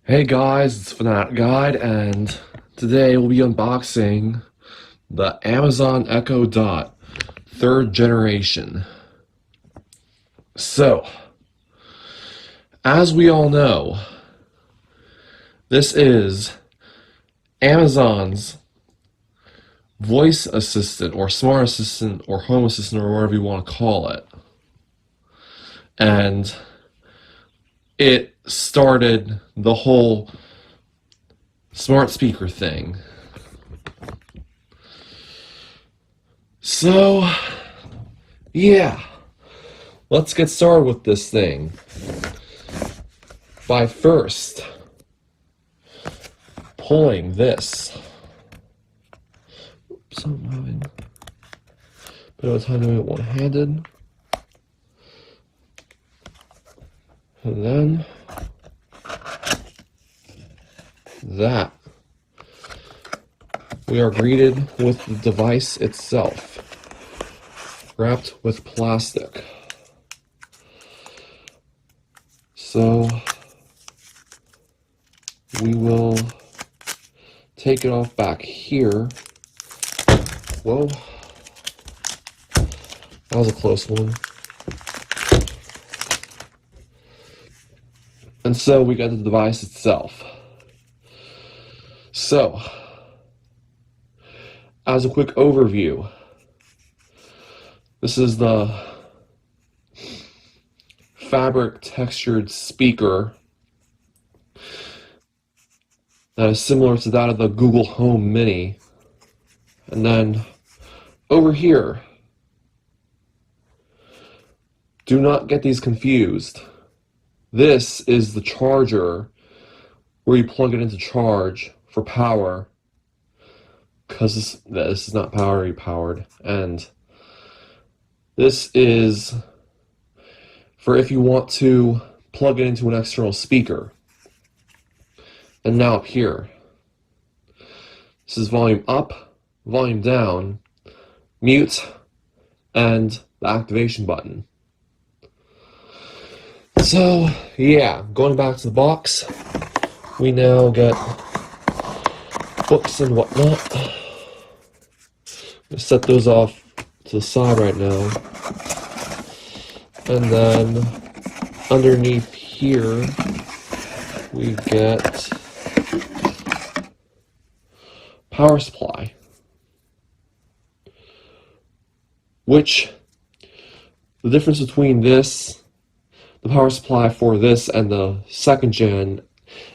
Hey guys, it's Fanatic Guide, and today we'll be unboxing the Amazon Echo Dot third generation. So, as we all know, this is Amazon's voice assistant or smart assistant or home assistant or whatever you want to call it. And it started the whole smart speaker thing. So, yeah, let's get started with this thing by first pulling this. Oops, I'm having a bit of a time doing it one-handed. And then that. We are greeted with the device itself, wrapped with plastic. So we will take it off back here. Whoa, that was a close one. And so we got the device itself. So, as a quick overview, this is the fabric textured speaker that is similar to that of the Google Home Mini. And then over here, do not get these confused. This is the charger where you plug it into charge for power, because this is not battery powered. And this is for if you want to plug it into an external speaker. And now up here, this is volume up, volume down, mute, and the activation button. So, yeah, going back to the box, we now get books and whatnot. I'm gonna set those off to the side right now. And then underneath here, we get power supply, which the difference between this, the power supply for this and the second gen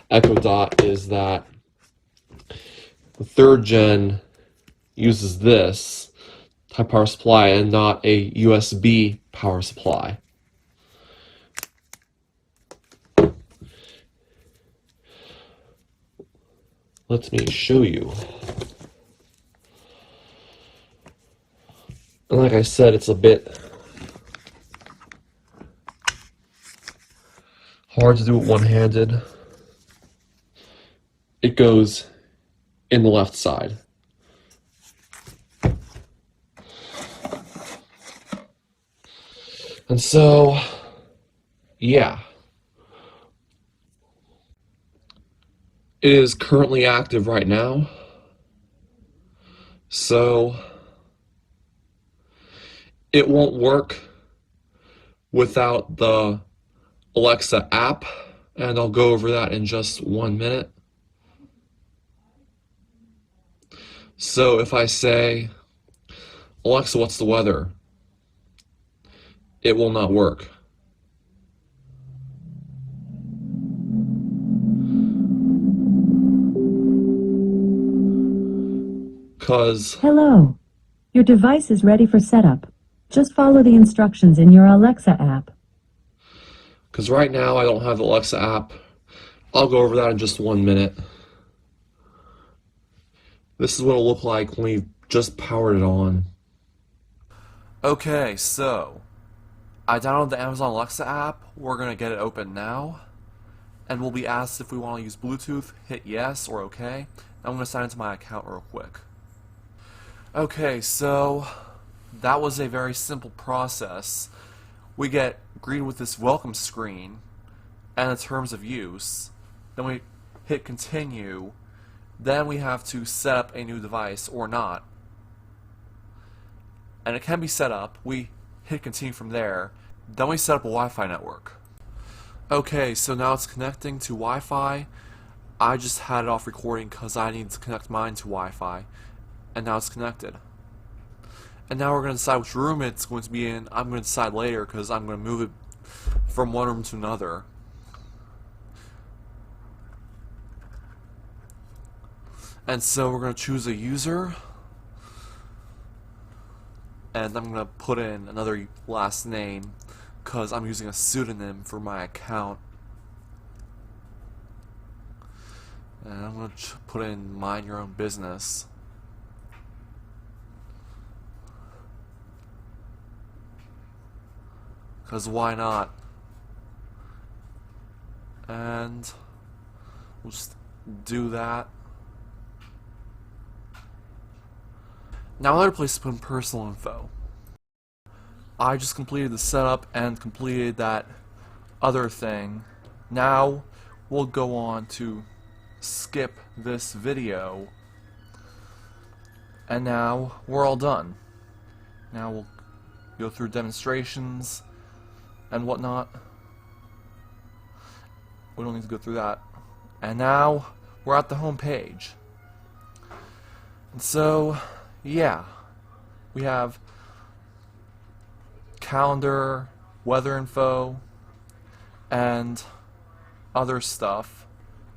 Echo Dot, is that the third gen uses this type power supply and not a USB power supply. Let me show you. And like I said, it's a bit hard to do it one-handed. It goes in the left side. And so, yeah. It is currently active right now. So, it won't work without the Alexa app, and I'll go over that in just 1 minute. So if I say, Alexa, what's the weather? It will not work. Hello. Your device is ready for setup. Just follow the instructions in your Alexa app. Because right now I don't have the Alexa app. I'll go over that in just 1 minute. This is what it'll look like when we've just powered it on. Okay, so I downloaded the Amazon Alexa app. We're going to get it open now. And we'll be asked if we want to use Bluetooth. Hit yes or okay. I'm going to sign into my account real quick. Okay, so that was a very simple process. We get greeted with this welcome screen and the terms of use. Then we hit continue. Then we have to set up a new device or not. And it can be set up. We hit continue from there. Then we set up a Wi-Fi network. Okay, so now it's connecting to Wi-Fi. I just had it off recording because I need to connect mine to Wi-Fi. And now it's connected. And now we're going to decide which room it's going to be in. I'm going to decide later because I'm going to move it from one room to another. And so we're going to choose a user. And I'm going to put in another last name because I'm using a pseudonym for my account. And I'm going to put in mind your own business. Because why not? And we'll just do that. Now another place to put in personal info. I just completed the setup and completed that other thing. Now we'll go on to skip this video. And now we're all done. Now we'll go through demonstrations and whatnot. We don't need to go through that. And now we're at the home page. And so, yeah, we have calendar, weather info, and other stuff,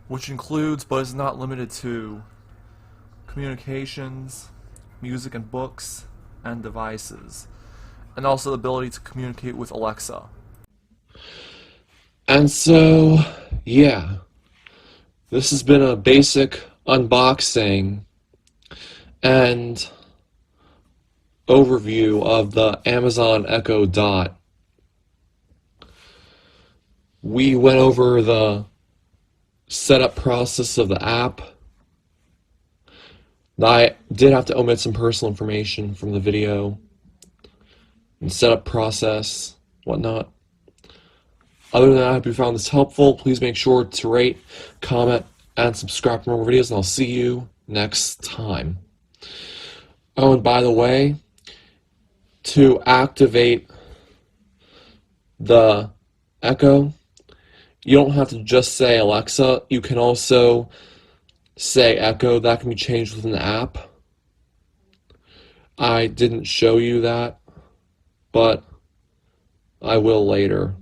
which includes but is not limited to communications, music and books, and devices, and also the ability to communicate with Alexa. And so, yeah, this has been a basic unboxing and overview of the Amazon Echo Dot. We went over the setup process of the app. I did have to omit some personal information from the video and setup process, whatnot. Other than that, I hope you found this helpful. Please make sure to rate, comment, and subscribe for more videos, and I'll see you next time. Oh, and by the way, to activate the Echo, you don't have to just say Alexa. You can also say Echo. That can be changed within the app. I didn't show you that, but I will later.